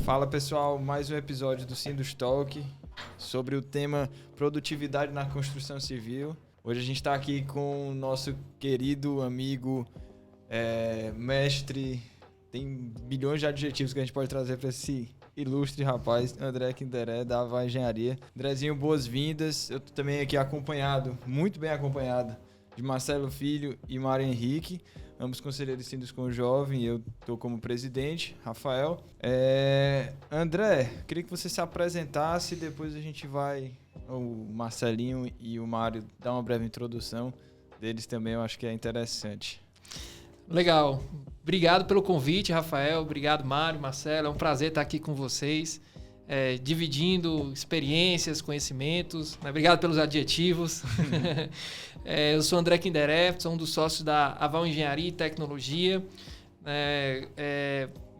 Fala pessoal, mais um episódio do Sindustalk sobre o tema produtividade na construção civil. Hoje a gente está aqui com o nosso querido amigo, mestre, tem milhões de adjetivos que a gente pode trazer para esse ilustre rapaz, André Kinderé, da Ava Engenharia. Andrezinho, boas-vindas. Eu tô também aqui acompanhado, muito bem acompanhado, de Marcelo Filho e Mário Henrique, ambos conselheiros Sinduscom Jovem, eu estou como presidente, Rafael. André, queria que você se apresentasse, depois a gente vai, o Marcelinho e o Mário, dar uma breve introdução deles também, eu acho que é interessante. Legal. Obrigado pelo convite, Rafael. Obrigado, Mário, Marcelo. É um prazer estar aqui com vocês, dividindo experiências, conhecimentos. Obrigado pelos adjetivos. Eu sou André Kinderé, sou um dos sócios da Aval Engenharia e Tecnologia.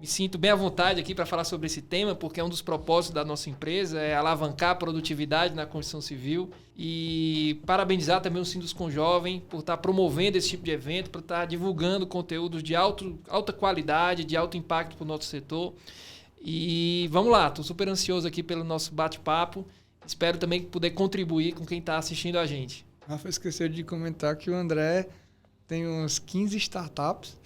Me sinto bem à vontade aqui para falar sobre esse tema, porque um dos propósitos da nossa empresa é alavancar a produtividade na construção civil e parabenizar também o Sinduscom Jovem por estar promovendo esse tipo de evento, por estar divulgando conteúdos de alta qualidade, de alto impacto para o nosso setor. E vamos lá, estou super ansioso aqui pelo nosso bate-papo. Espero também poder contribuir com quem está assistindo a gente. Rafa esqueceu de comentar que o André tem uns 15 startups.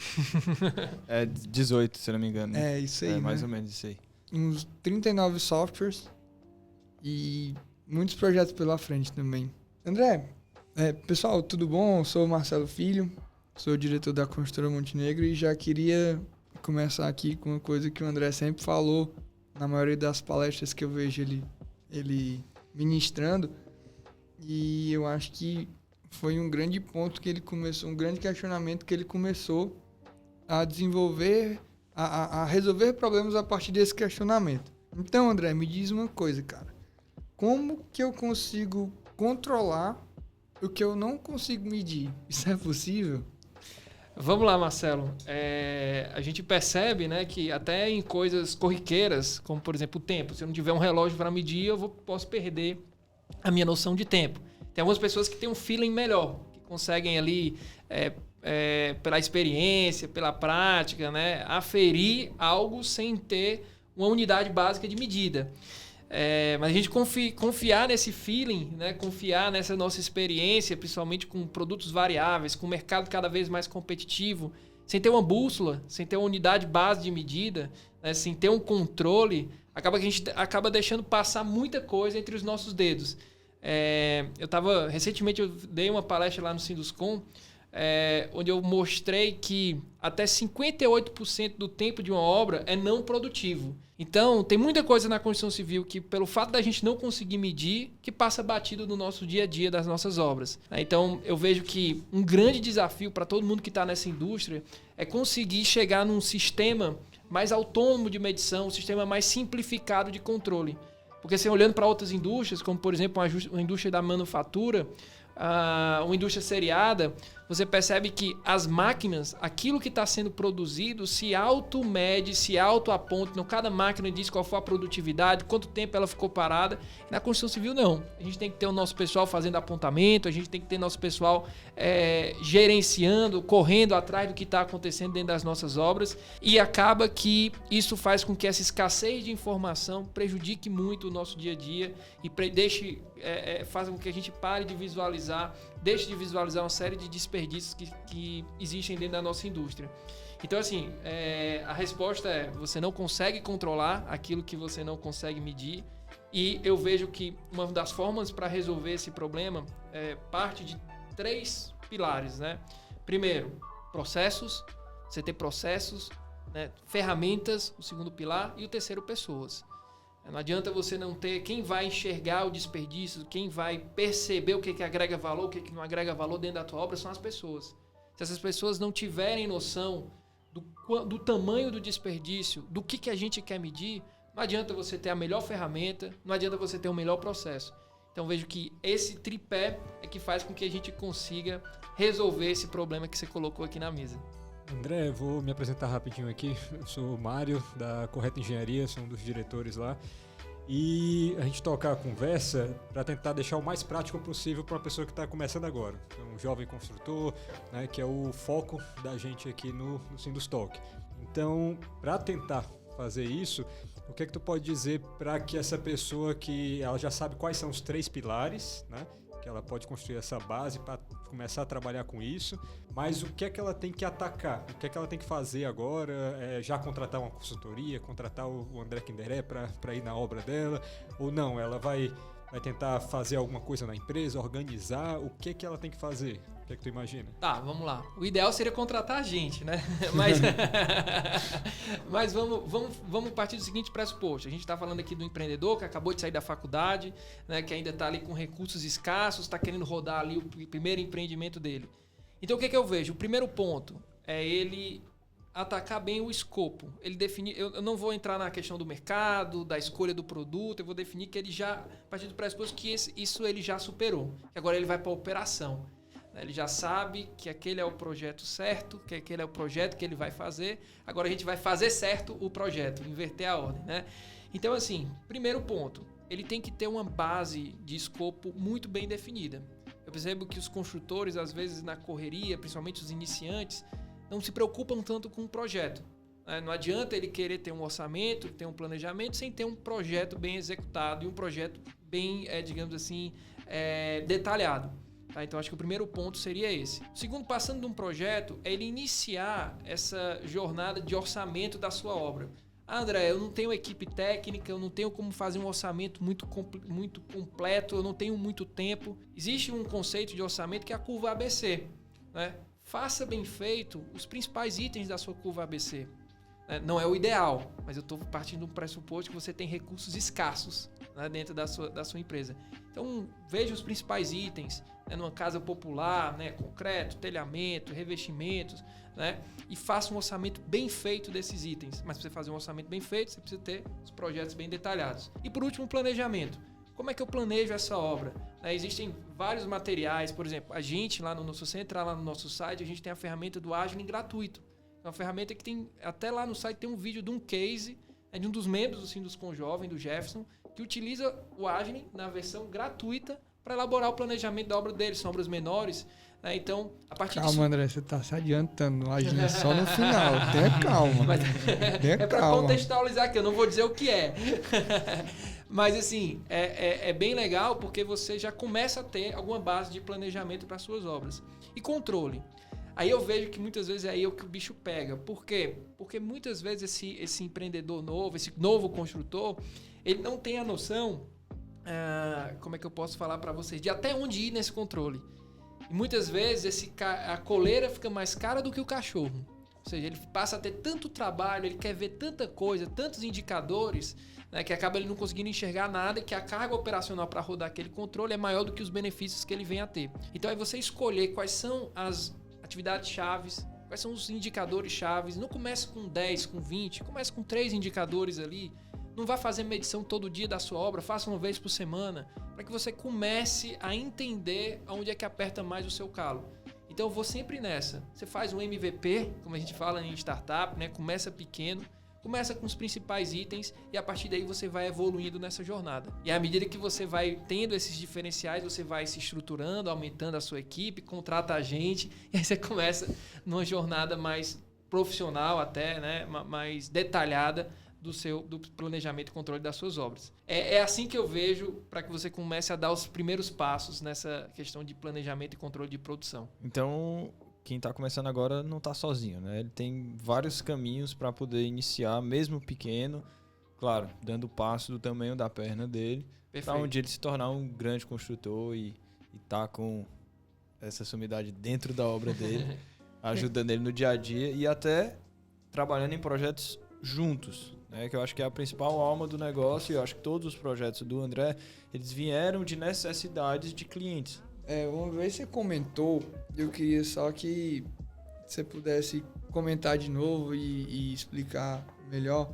18, se não me engano. É isso aí, mais ou menos isso aí. Uns 39 softwares e muitos projetos pela frente também. André, pessoal, tudo bom? Eu sou o Marcelo Filho, sou o diretor da Construtora Montenegro e já queria começar aqui com uma coisa que o André sempre falou na maioria das palestras que eu vejo ele ministrando, e eu acho que foi um grande ponto que ele começou, um grande questionamento que ele começou a desenvolver, a resolver problemas a partir desse questionamento. Então, André, me diz uma coisa, cara. Como que eu consigo controlar o que eu não consigo medir? Isso é possível? Vamos lá, Marcelo. A gente percebe, né, que até em coisas corriqueiras, como por exemplo o tempo, se eu não tiver um relógio para medir, eu posso perder a minha noção de tempo. Tem algumas pessoas que têm um feeling melhor, que conseguem ali, pela experiência, pela prática, né, aferir algo sem ter uma unidade básica de medida. Mas a gente confiar nesse feeling, né, confiar nessa nossa experiência, principalmente com produtos variáveis, com o mercado cada vez mais competitivo, sem ter uma bússola, sem ter uma unidade base de medida, né, sem ter um controle, acaba que a gente acaba deixando passar muita coisa entre os nossos dedos. Recentemente eu dei uma palestra lá no Sinduscom, onde eu mostrei que até 58% do tempo de uma obra é não produtivo. Então, tem muita coisa na construção civil que, pelo fato da gente não conseguir medir, que passa batido no nosso dia a dia das nossas obras. Então, eu vejo que um grande desafio para todo mundo que está nessa indústria é conseguir chegar num sistema mais autônomo de medição, um sistema mais simplificado de controle. Porque, assim, olhando para outras indústrias, como, por exemplo, uma indústria da manufatura, uma indústria seriada, você percebe que as máquinas, aquilo que está sendo produzido, se auto-mede, se auto-aponta. Então, cada máquina diz qual foi a produtividade, quanto tempo ela ficou parada. Na construção civil, não. A gente tem que ter o nosso pessoal fazendo apontamento, a gente tem que ter nosso pessoal gerenciando, correndo atrás do que está acontecendo dentro das nossas obras. E acaba que isso faz com que essa escassez de informação prejudique muito o nosso dia a dia e faz com que a gente pare de visualizar, deixe de visualizar uma série de desperdícios que existem dentro da nossa indústria. Então, assim, a resposta é: você não consegue controlar aquilo que você não consegue medir, e eu vejo que uma das formas para resolver esse problema parte de 3 pilares, né? Primeiro, processos, você ter processos, né? Ferramentas, o segundo pilar, e o terceiro, pessoas. Não adianta você não ter quem vai enxergar o desperdício, quem vai perceber o que agrega valor, o que não agrega valor dentro da tua obra, são as pessoas. Se essas pessoas não tiverem noção do tamanho do desperdício, do que a gente quer medir, não adianta você ter a melhor ferramenta, não adianta você ter o melhor processo. Então vejo que esse tripé é que faz com que a gente consiga resolver esse problema que você colocou aqui na mesa. André, vou me apresentar rapidinho aqui. Eu sou o Mário, da Correta Engenharia, sou um dos diretores lá. E a gente toca a conversa para tentar deixar o mais prático possível para uma pessoa que está começando agora. Um jovem construtor, né, que é o foco da gente aqui no Sindustalk. Então, para tentar fazer isso, o que é que tu pode dizer para que essa pessoa que ela já sabe quais são os 3 pilares, né? Que ela pode construir essa base para começar a trabalhar com isso, mas o que é que ela tem que atacar? O que é que ela tem que fazer agora? Já contratar uma consultoria, contratar o André Kinderé para ir na obra dela? Ou não, ela vai tentar fazer alguma coisa na empresa, organizar? O que é que ela tem que fazer? O que é que tu imagina? Tá, vamos lá. O ideal seria contratar a gente, né? Mas vamos partir do seguinte pressuposto. A gente está falando aqui do empreendedor que acabou de sair da faculdade, né? Que ainda está ali com recursos escassos, está querendo rodar ali o primeiro empreendimento dele. Então, o que eu vejo? O primeiro ponto é ele atacar bem o escopo. Ele definir. Eu não vou entrar na questão do mercado, da escolha do produto, eu vou definir que ele já, a partir do pressuposto que isso ele já superou. Que agora ele vai para a operação. Ele já sabe que aquele é o projeto certo, que aquele é o projeto que ele vai fazer. Agora a gente vai fazer certo o projeto, inverter a ordem, né? Então, assim, primeiro ponto, ele tem que ter uma base de escopo muito bem definida. Eu percebo que os construtores, às vezes, na correria, principalmente os iniciantes, não se preocupam tanto com o projeto. Não adianta ele querer ter um orçamento, ter um planejamento, sem ter um projeto bem executado e um projeto bem, digamos assim, detalhado. Tá? Então, acho que o primeiro ponto seria esse. O segundo, passando de um projeto, é ele iniciar essa jornada de orçamento da sua obra. André, eu não tenho equipe técnica, eu não tenho como fazer um orçamento muito completo, eu não tenho muito tempo. Existe um conceito de orçamento que é a curva ABC. Né? Faça bem feito os principais itens da sua curva ABC. Não é o ideal, mas eu estou partindo de um pressuposto que você tem recursos escassos, né, dentro da sua empresa. Então, veja os principais itens, né, numa casa popular, né, concreto, telhamento, revestimentos, né, e faça um orçamento bem feito desses itens. Mas para você fazer um orçamento bem feito, você precisa ter os projetos bem detalhados. E por último, planejamento. Como é que eu planejo essa obra? Existem vários materiais, por exemplo, a gente lá se você entrar lá no nosso site, a gente tem a ferramenta do Agile gratuito. É uma ferramenta que tem, até lá no site tem um vídeo de um case, de um dos membros do Sinduscon Jovem, do Jefferson, que utiliza o Agile na versão gratuita para elaborar o planejamento da obra dele. São obras menores, né? Então, a partir disso... Calma, André, você está se adiantando. O Agile é só no final. Tenha calma. Mas, Tenha é para calma. contextualizar aqui, eu não vou dizer o que é. Mas, assim, é bem legal porque você já começa a ter alguma base de planejamento para suas obras. E controle. Aí eu vejo que muitas vezes é aí que o bicho pega. Por quê? Porque muitas vezes esse empreendedor novo, esse novo construtor, ele não tem a noção, como é que eu posso falar para vocês, de até onde ir nesse controle. E muitas vezes a coleira fica mais cara do que o cachorro. Ou seja, ele passa a ter tanto trabalho, ele quer ver tanta coisa, tantos indicadores, né, que acaba ele não conseguindo enxergar nada e que a carga operacional para rodar aquele controle é maior do que os benefícios que ele vem a ter. Então é você escolher quais são as atividades chaves, quais são os indicadores chaves. Não comece com 10, com 20, comece com 3 indicadores ali. Não vá fazer medição todo dia da sua obra, faça uma vez por semana, para que você comece a entender onde é que aperta mais o seu calo. Então eu vou sempre nessa. Você faz um MVP, como a gente fala em startup, né? Começa pequeno, começa com os principais itens e a partir daí você vai evoluindo nessa jornada. E à medida que você vai tendo esses diferenciais, você vai se estruturando, aumentando a sua equipe, contrata a gente e aí você começa numa jornada mais profissional até, né? Mais detalhada do planejamento e controle das suas obras. É assim que eu vejo para que você comece a dar os primeiros passos nessa questão de planejamento e controle de produção. Então, quem está começando agora não está sozinho, né? Ele tem vários caminhos para poder iniciar, mesmo pequeno, claro, dando o passo do tamanho da perna dele, para um dia ele se tornar um grande construtor e tá com essa sumidade dentro da obra dele, ajudando ele no dia a dia e até trabalhando em projetos juntos, né? Que eu acho que é a principal alma do negócio e eu acho que todos os projetos do André, eles vieram de necessidades de clientes. Uma vez você comentou, eu queria só que você pudesse comentar de novo e explicar melhor,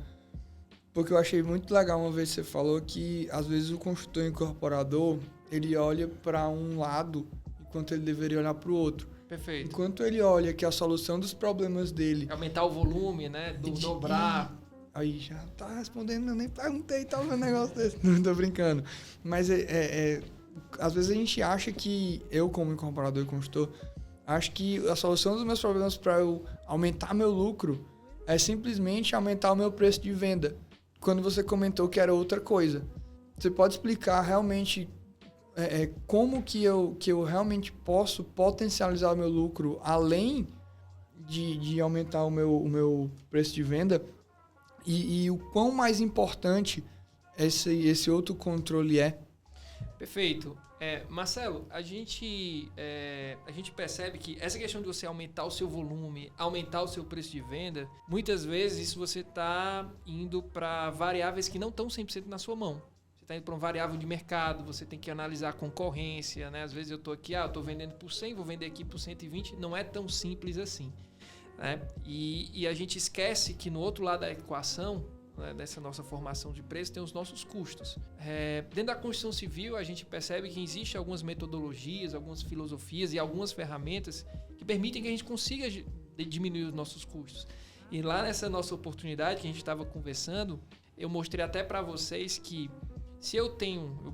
porque eu achei muito legal uma vez você falou que às vezes o construtor incorporador, ele olha para um lado enquanto ele deveria olhar para o outro. Perfeito. Enquanto ele olha que a solução dos problemas dele... Aumentar o volume, né? Dobrar. Aí já tá respondendo, eu nem perguntei tal um negócio desse. Não tô brincando. Mas às vezes a gente acha que, eu como incorporador e construtor, acho que a solução dos meus problemas para eu aumentar meu lucro é simplesmente aumentar o meu preço de venda. Quando você comentou que era outra coisa. Você pode explicar realmente como que eu realmente posso potencializar o meu lucro além de aumentar o meu preço de venda e o quão mais importante esse outro controle é? Perfeito. Marcelo, a gente percebe que essa questão de você aumentar o seu volume, aumentar o seu preço de venda, muitas vezes isso você está indo para variáveis que não estão 100% na sua mão. Você está indo para um variável de mercado, você tem que analisar a concorrência, né? Às vezes eu estou aqui, eu estou vendendo por 100, vou vender aqui por 120, não é tão simples assim. Né? E a gente esquece que no outro lado da equação, dessa nossa formação de preço, tem os nossos custos. Dentro da construção civil, a gente percebe que existem algumas metodologias, algumas filosofias e algumas ferramentas que permitem que a gente consiga diminuir os nossos custos. E lá nessa nossa oportunidade que a gente estava conversando, eu mostrei até para vocês que se eu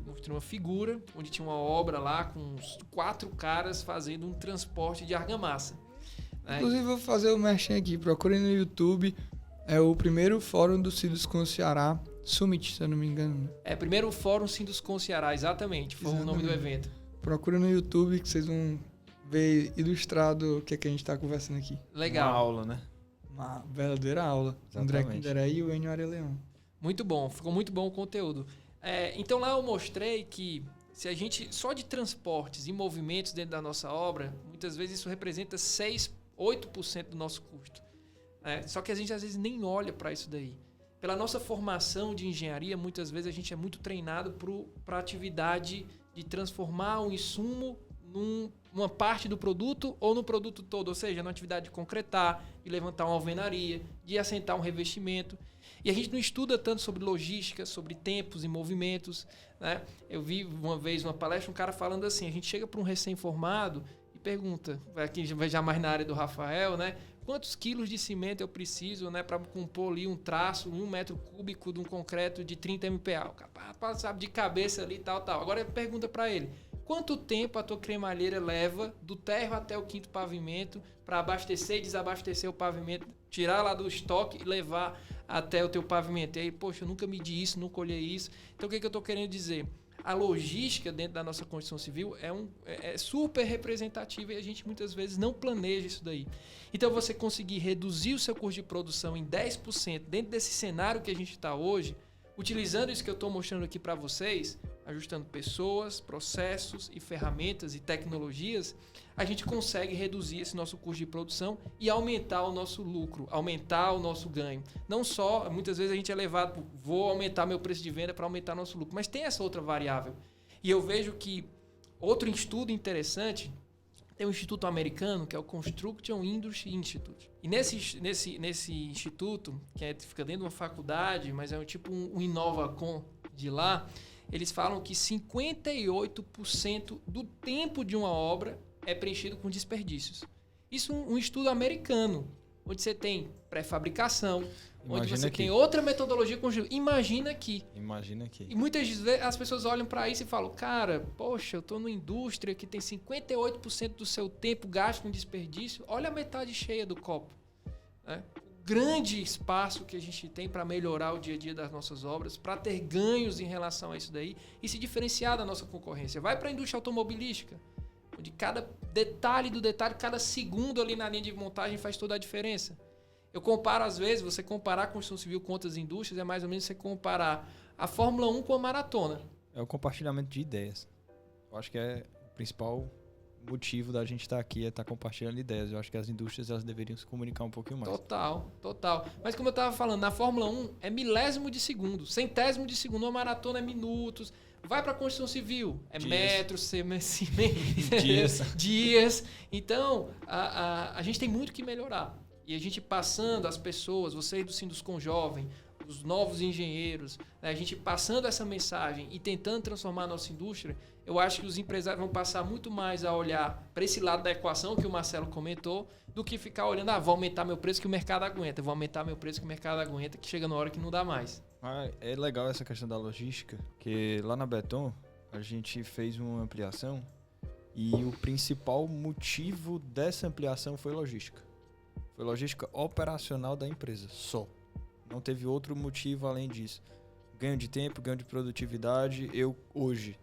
mostrei uma figura onde tinha uma obra lá com uns 4 caras fazendo um transporte de argamassa. Inclusive, vou fazer o merchan aqui. Procurem no YouTube. É o primeiro fórum do Sinduscon Ceará, Summit, se eu não me engano. Primeiro Fórum Sinduscon Ceará, exatamente. Foi o nome do evento. Procura no YouTube que vocês vão ver ilustrado o que a gente está conversando aqui. Legal. Uma aula, né? Uma verdadeira aula. Exatamente. André Kinderé e o Enio Areleão. Muito bom, ficou muito bom o conteúdo. Então lá eu mostrei que se a gente, só de transportes e movimentos dentro da nossa obra, muitas vezes isso representa 8% do nosso custo. Só que a gente às vezes nem olha para isso daí. Pela nossa formação de engenharia, muitas vezes a gente é muito treinado para a atividade de transformar um insumo numa parte do produto ou no produto todo. Ou seja, na atividade de concretar, de levantar uma alvenaria, de assentar um revestimento. E a gente não estuda tanto sobre logística, sobre tempos e movimentos. Né? Eu vi uma vez uma palestra, um cara falando assim, a gente chega para um recém-formado e pergunta, aqui já mais na área do Rafael, né? Quantos quilos de cimento eu preciso, né, para compor ali um traço, 1 metro cúbico de um concreto de 30 MPa? O cara sabe de cabeça ali, tal. Agora pergunta para ele, quanto tempo a tua cremalheira leva do térreo até o 5º pavimento para abastecer e desabastecer o pavimento, tirar lá do estoque e levar até o teu pavimento? E aí, poxa, eu nunca medi isso, nunca olhei isso. Então, o que eu estou querendo dizer? A logística dentro da nossa construção civil é super representativa e a gente muitas vezes não planeja isso daí. Então, você conseguir reduzir o seu custo de produção em 10% dentro desse cenário que a gente está hoje, utilizando isso que eu estou mostrando aqui para vocês, ajustando pessoas, processos e ferramentas e tecnologias, a gente consegue reduzir esse nosso custo de produção e aumentar o nosso lucro, aumentar o nosso ganho. Não só, muitas vezes a gente é levado por vou aumentar meu preço de venda para aumentar nosso lucro, mas tem essa outra variável. E eu vejo que outro estudo interessante, tem um instituto americano que é o Construction Industry Institute. E nesse instituto, que fica dentro de uma faculdade, mas é um Inovacom de lá, eles falam que 58% do tempo de uma obra é preenchido com desperdícios. Isso é um estudo americano, onde você tem pré-fabricação, onde você tem outra metodologia construtiva. Imagina aqui. E muitas vezes as pessoas olham para isso e falam, cara, poxa, eu estou numa indústria que tem 58% do seu tempo gasto com desperdício. Olha a metade cheia do copo. Né? Grande espaço que a gente tem para melhorar o dia a dia das nossas obras, para ter ganhos em relação a isso daí e se diferenciar da nossa concorrência. Vai para a indústria automobilística, onde cada detalhe do detalhe, cada segundo ali na linha de montagem faz toda a diferença. Eu comparo, às vezes, você comparar a construção civil com outras indústrias, é mais ou menos você comparar a Fórmula 1 com a maratona. É o compartilhamento de ideias. Eu acho que é o principal motivo da gente estar aqui, é estar compartilhando ideias. Eu acho que as indústrias elas deveriam se comunicar um pouquinho mais. Total. Mas como eu estava falando, na Fórmula 1 é milésimo de segundo, centésimo de segundo, uma maratona é minutos. Vai para a construção civil, é dias. Metros, dias. Então, a gente tem muito que melhorar. E a gente passando as pessoas, vocês do Sinduscon Jovem, os novos engenheiros, né, a gente passando essa mensagem e tentando transformar a nossa indústria, eu acho que os empresários vão passar muito mais a olhar para esse lado da equação que o Marcelo comentou, do que ficar olhando, vou aumentar meu preço que o mercado aguenta, que chega na hora que não dá mais. É legal essa questão da logística, que lá na Beton a gente fez uma ampliação e o principal motivo dessa ampliação foi logística. Foi logística operacional da empresa, só. Não teve outro motivo além disso. Ganho de tempo, ganho de produtividade. Eu, hoje,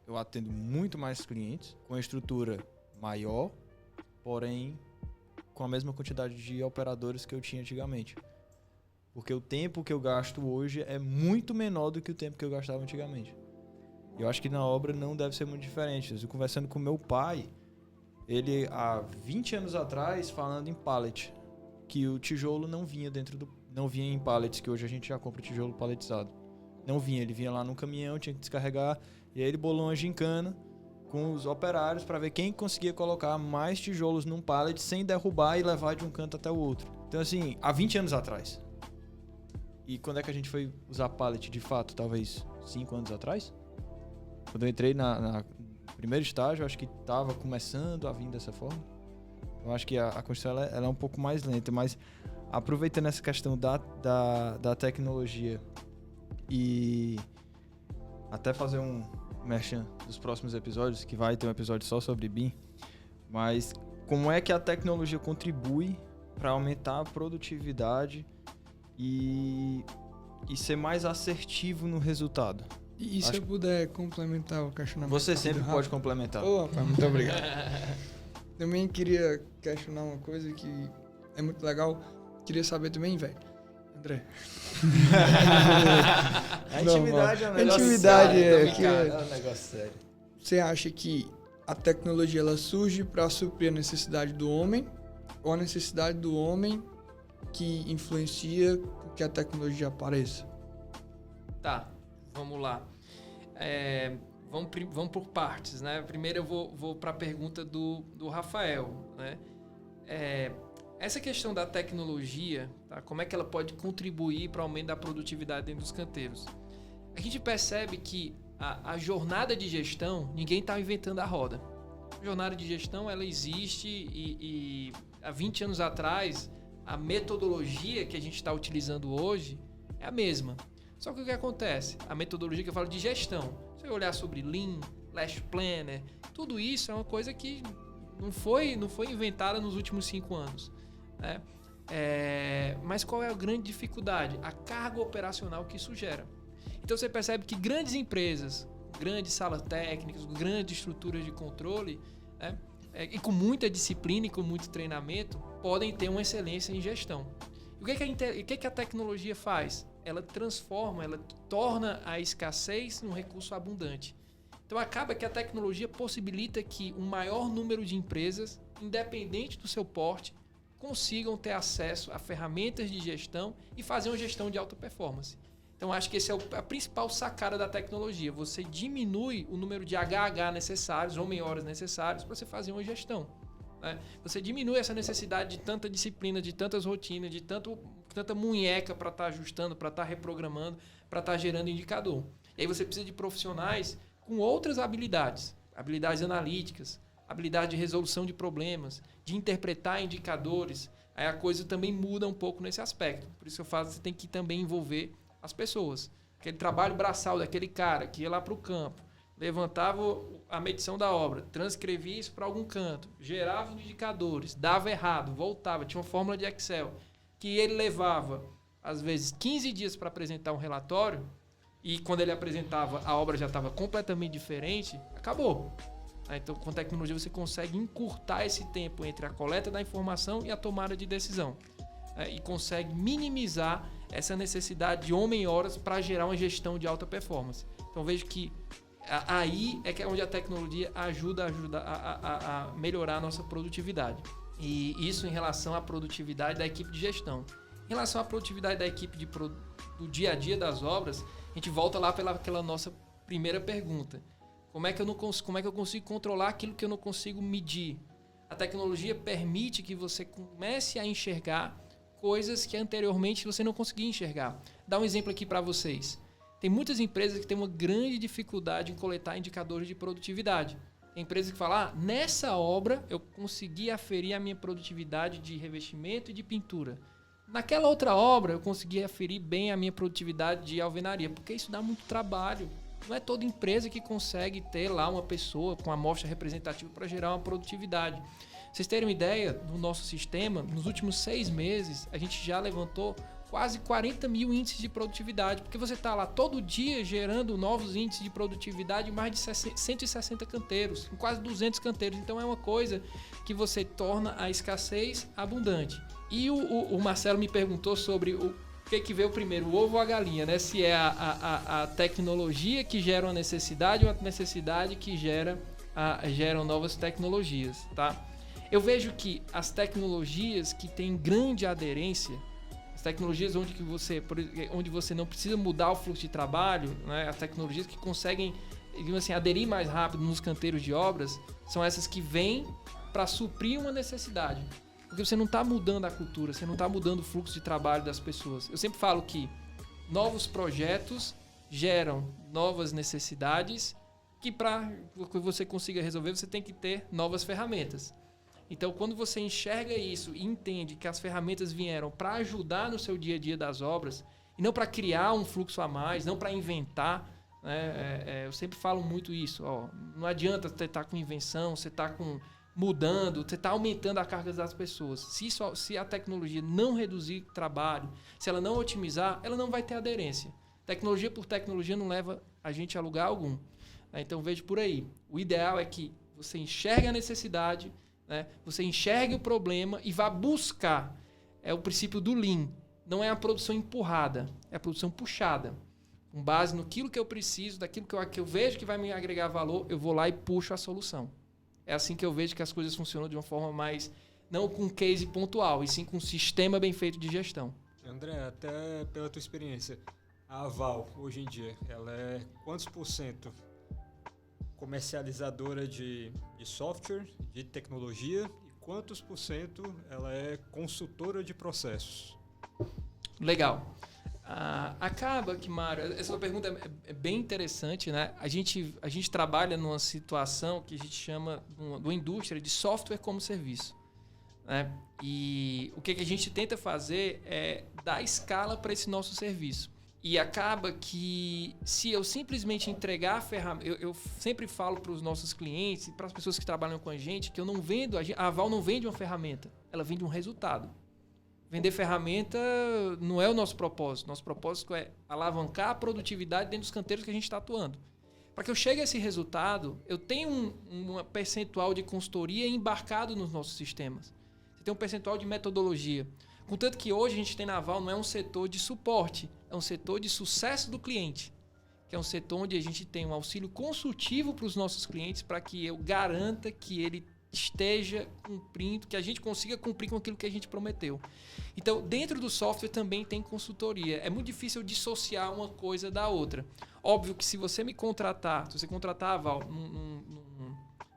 eu atendo muito mais clientes, com a estrutura maior, porém, com a mesma quantidade de operadores que eu tinha antigamente. Porque o tempo que eu gasto hoje é muito menor do que o tempo que eu gastava antigamente. Eu acho que na obra não deve ser muito diferente. Eu conversando com meu pai, ele há 20 anos atrás, falando em pallet, que o tijolo não vinha não vinha em pallets, que hoje a gente já compra tijolo palletizado. Não vinha, ele vinha lá no caminhão, tinha que descarregar, e aí ele bolou uma gincana com os operários para ver quem conseguia colocar mais tijolos num pallet sem derrubar e levar de um canto até o outro. Então assim, há 20 anos atrás. E quando é que a gente foi usar pallet de fato? Talvez 5 anos atrás? Quando eu entrei no primeiro estágio, acho que estava começando a vir dessa forma. Eu acho que a construção ela é um pouco mais lenta, mas aproveitando essa questão da tecnologia e até fazer um merchan dos próximos episódios, que vai ter um episódio só sobre BIM, mas como é que a tecnologia contribui para aumentar a produtividade e ser mais assertivo no resultado? E se eu puder complementar o questionamento? Você sempre pode complementar. Ô, rapaz, muito obrigado. Também queria questionar uma coisa que é muito legal. Queria saber também, velho. André. A intimidade é um negócio intimidade sério. é um negócio sério. Você acha que a tecnologia ela surge para suprir a necessidade do homem ou a necessidade do homem que influencia que a tecnologia apareça? Tá, vamos lá. Vamos por partes, né? Primeiro eu vou para a pergunta do Rafael, né? Essa questão da tecnologia, tá? Como é que ela pode contribuir para o aumento da produtividade dentro dos canteiros? A gente percebe que a jornada de gestão, ninguém está inventando a roda. A jornada de gestão, ela existe e há 20 anos atrás, a metodologia que a gente está utilizando hoje é a mesma. Só que o que acontece? A metodologia que eu falo de gestão, se você olhar sobre Lean, Last Planner, tudo isso é uma coisa que não foi inventada nos últimos 5 anos. Né? Mas qual é a grande dificuldade? A carga operacional que isso gera. Então você percebe que grandes empresas, grandes salas técnicas, grandes estruturas de controle, né? E com muita disciplina e com muito treinamento, podem ter uma excelência em gestão. E o que a tecnologia faz? Ela transforma, ela torna a escassez num recurso abundante. Então acaba que a tecnologia possibilita que um maior número de empresas, independente do seu porte, consigam ter acesso a ferramentas de gestão e fazer uma gestão de alta performance. Então acho que essa é a principal sacada da tecnologia. Você diminui o número de HH necessários, homem-horas necessários para você fazer uma gestão. Né? Você diminui essa necessidade de tanta disciplina, de tantas rotinas, de tanta munheca para estar ajustando, para estar reprogramando, para estar gerando indicador. E aí você precisa de profissionais com outras habilidades. Habilidades analíticas, habilidade de resolução de problemas, de interpretar indicadores. Aí a coisa também muda um pouco nesse aspecto. Por isso eu falo que você tem que também envolver as pessoas. Aquele trabalho braçal daquele cara que ia lá para o campo, levantava a medição da obra, transcrevia isso para algum canto, gerava os indicadores, dava errado, voltava, tinha uma fórmula de Excel, que ele levava, às vezes, 15 dias para apresentar um relatório, e quando ele apresentava, a obra já estava completamente diferente, acabou. Então, com tecnologia, você consegue encurtar esse tempo entre a coleta da informação e a tomada de decisão. E consegue minimizar essa necessidade de homem-horas para gerar uma gestão de alta performance. Então, vejo que aí é que é onde a tecnologia ajuda a melhorar a nossa produtividade. E isso em relação à produtividade da equipe de gestão. Em relação à produtividade da equipe do dia a dia das obras, a gente volta lá pelaquela nossa primeira pergunta. Como é que eu consigo controlar aquilo que eu não consigo medir? A tecnologia permite que você comece a enxergar coisas que anteriormente você não conseguia enxergar. Dá um exemplo aqui para vocês. Tem muitas empresas que têm uma grande dificuldade em coletar indicadores de produtividade. Tem empresas que falam, nessa obra eu consegui aferir a minha produtividade de revestimento e de pintura. Naquela outra obra eu consegui aferir bem a minha produtividade de alvenaria, porque isso dá muito trabalho. Não é toda empresa que consegue ter lá uma pessoa com amostra representativa para gerar uma produtividade. Vocês terem uma ideia, no nosso sistema, nos últimos 6 meses, a gente já levantou quase 40 mil índices de produtividade, porque você está lá todo dia gerando novos índices de produtividade em mais de 160 canteiros, em quase 200 canteiros. Então é uma coisa que você torna a escassez abundante. E o Marcelo me perguntou sobre o que veio primeiro, o ovo ou a galinha, né? Se é a tecnologia que gera uma necessidade ou a necessidade que geram novas tecnologias, tá? Eu vejo que as tecnologias que têm grande aderência, as tecnologias onde você não precisa mudar o fluxo de trabalho, né? As tecnologias que conseguem, digamos assim, aderir mais rápido nos canteiros de obras, são essas que vêm para suprir uma necessidade. Porque você não está mudando a cultura, você não está mudando o fluxo de trabalho das pessoas. Eu sempre falo que novos projetos geram novas necessidades que para que você consiga resolver, você tem que ter novas ferramentas. Então, quando você enxerga isso e entende que as ferramentas vieram para ajudar no seu dia a dia das obras e não para criar um fluxo a mais, não para inventar, né? Eu sempre falo muito isso. Ó, não adianta você estar com invenção, você está mudando, você está aumentando a carga das pessoas. Se a tecnologia não reduzir trabalho, se ela não otimizar, ela não vai ter aderência. Tecnologia por tecnologia não leva a gente a lugar algum. Então, vejo por aí. O ideal é que você enxergue a necessidade, né? Você enxergue o problema e vá buscar. É o princípio do Lean. Não é a produção empurrada, é a produção puxada. Com base naquilo que eu preciso, daquilo que eu vejo que vai me agregar valor, eu vou lá e puxo a solução. É assim que eu vejo que as coisas funcionam de uma forma mais, não com case pontual, e sim com um sistema bem feito de gestão. André, até pela tua experiência, a Aval, hoje em dia, ela é quantos % comercializadora de software, de tecnologia, e quantos % ela é consultora de processos? Legal. Acaba que, Mário, essa pergunta é bem interessante, né? A gente trabalha numa situação que a gente chama de uma indústria de software como serviço, né? E o que a gente tenta fazer é dar escala para esse nosso serviço. E acaba que, se eu simplesmente entregar a ferramenta... Eu sempre falo para os nossos clientes e para as pessoas que trabalham com a gente que eu não vendo... A Aval não vende uma ferramenta, ela vende um resultado. Vender ferramenta não é o nosso propósito. Nosso propósito é alavancar a produtividade dentro dos canteiros que a gente está atuando. Para que eu chegue a esse resultado, eu tenho um percentual de consultoria embarcado nos nossos sistemas. Você tem um percentual de metodologia. Contanto que hoje a gente tem na Aval não é um setor de suporte, é um setor de sucesso do cliente. Que é um setor onde a gente tem um auxílio consultivo para os nossos clientes para que eu garanta que ele esteja cumprindo, que a gente consiga cumprir com aquilo que a gente prometeu. Então, dentro do software também tem consultoria. É muito difícil dissociar uma coisa da outra. Óbvio que se você me contratar, se você contratar a Aval no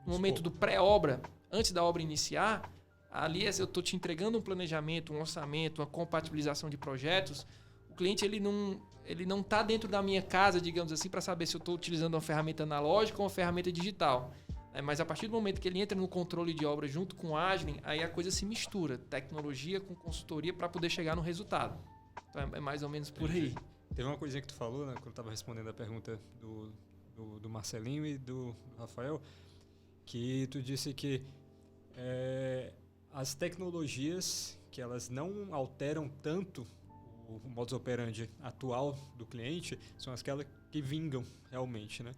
momento do pré-obra, antes da obra iniciar, ali eu estou te entregando um planejamento, um orçamento, uma compatibilização de projetos. O cliente ele não está dentro da minha casa, digamos assim, para saber se eu estou utilizando uma ferramenta analógica ou uma ferramenta digital. Mas a partir do momento que ele entra no controle de obra junto com o Agile, aí a coisa se mistura, tecnologia com consultoria para poder chegar no resultado. Então é mais ou menos por aí. Teve uma coisinha que tu falou, né, quando eu estava respondendo a pergunta do Marcelinho e do Rafael, que tu disse que as tecnologias que elas não alteram tanto o modus operandi atual do cliente são aquelas que vingam realmente, né?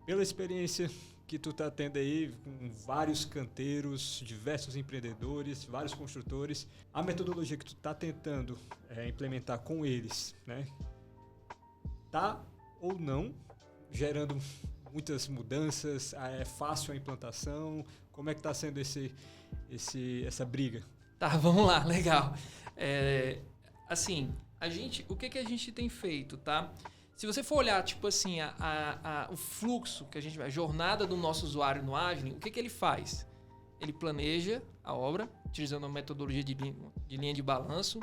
Pela experiência que tu está tendo aí com vários canteiros, diversos empreendedores, vários construtores, a metodologia que tu está tentando implementar com eles, né, tá ou não gerando muitas mudanças? É fácil a implantação? Como é que está sendo essa briga? Tá, vamos lá, legal. Assim, o que a gente tem feito, tá? Se você for olhar, tipo assim, o fluxo que a jornada do nosso usuário no Agile, o que ele faz? Ele planeja a obra, utilizando uma metodologia de linha de balanço.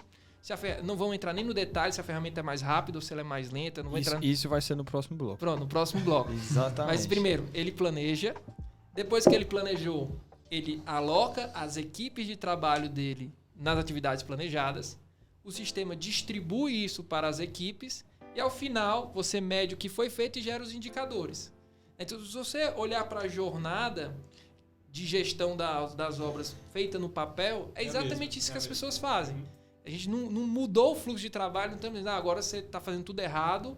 Não vamos entrar nem no detalhe se a ferramenta é mais rápida ou se ela é mais lenta. Não Isso vai ser no próximo bloco. Pronto, no próximo bloco. Exatamente. Mas primeiro, ele planeja. Depois que ele planejou, ele aloca as equipes de trabalho dele nas atividades planejadas. O sistema distribui isso para as equipes. E ao final, você mede o que foi feito e gera os indicadores. Então, se você olhar para a jornada, de gestão das obras feita no papel, é exatamente isso que as pessoas fazem. A gente não mudou o fluxo de trabalho, não estamos dizendo, agora você está fazendo tudo errado,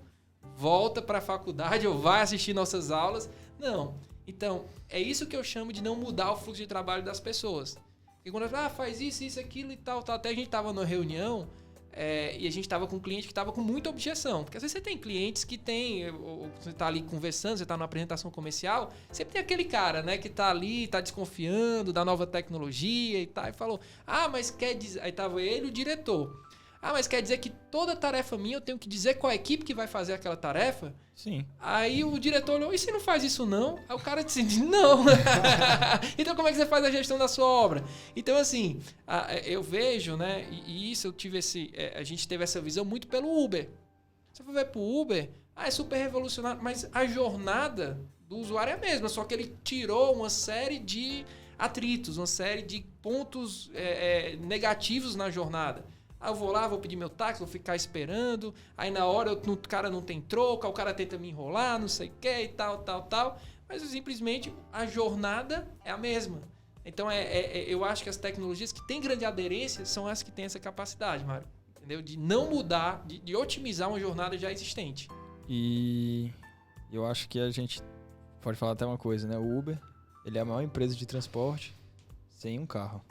volta para a faculdade ou vai assistir nossas aulas. Não. Então, é isso que eu chamo de não mudar o fluxo de trabalho das pessoas. Porque quando eu falo, faz isso, aquilo e tal. Até a gente estava numa reunião e a gente estava com um cliente que estava com muita objeção. Porque às vezes você tem clientes que tem, você está ali conversando, você está numa apresentação comercial, sempre tem aquele cara, né, que está ali, está desconfiando da nova tecnologia e tal. E falou, mas quer dizer... Aí estava ele e o diretor. Mas quer dizer que toda tarefa minha eu tenho que dizer qual a equipe que vai fazer aquela tarefa? Sim. Aí o diretor olhou, e se não faz isso não? Aí o cara disse, não. Então como é que você faz a gestão da sua obra? Então assim, eu vejo, né, e isso eu tive a gente teve essa visão muito pelo Uber. Se você for ver pro Uber, é super revolucionário, mas a jornada do usuário é a mesma, só que ele tirou uma série de atritos, uma série de pontos negativos na jornada. Eu vou lá, vou pedir meu táxi, vou ficar esperando. Aí na hora o cara não tem troca, o cara tenta me enrolar, não sei o que e tal. Mas simplesmente a jornada é a mesma. Então eu acho que as tecnologias que têm grande aderência são as que têm essa capacidade, Mário. Entendeu? De não mudar, de otimizar uma jornada já existente. E eu acho que a gente pode falar até uma coisa, né? O Uber, ele é a maior empresa de transporte sem um carro.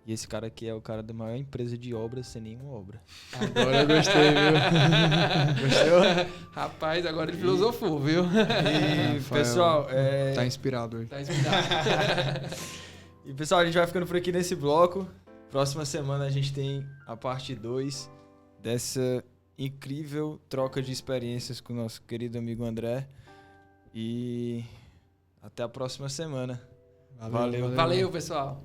E esse cara aqui é o cara da maior empresa de obras sem nenhuma obra. Agora eu gostei, viu? Gostou? Rapaz, agora ele filosofou, viu? E, pessoal... Tá inspirado hoje. Tá inspirado. E, pessoal, a gente vai ficando por aqui nesse bloco. Próxima semana a gente tem a parte 2 dessa incrível troca de experiências com o nosso querido amigo André. E até a próxima semana. Valeu. Valeu, pessoal.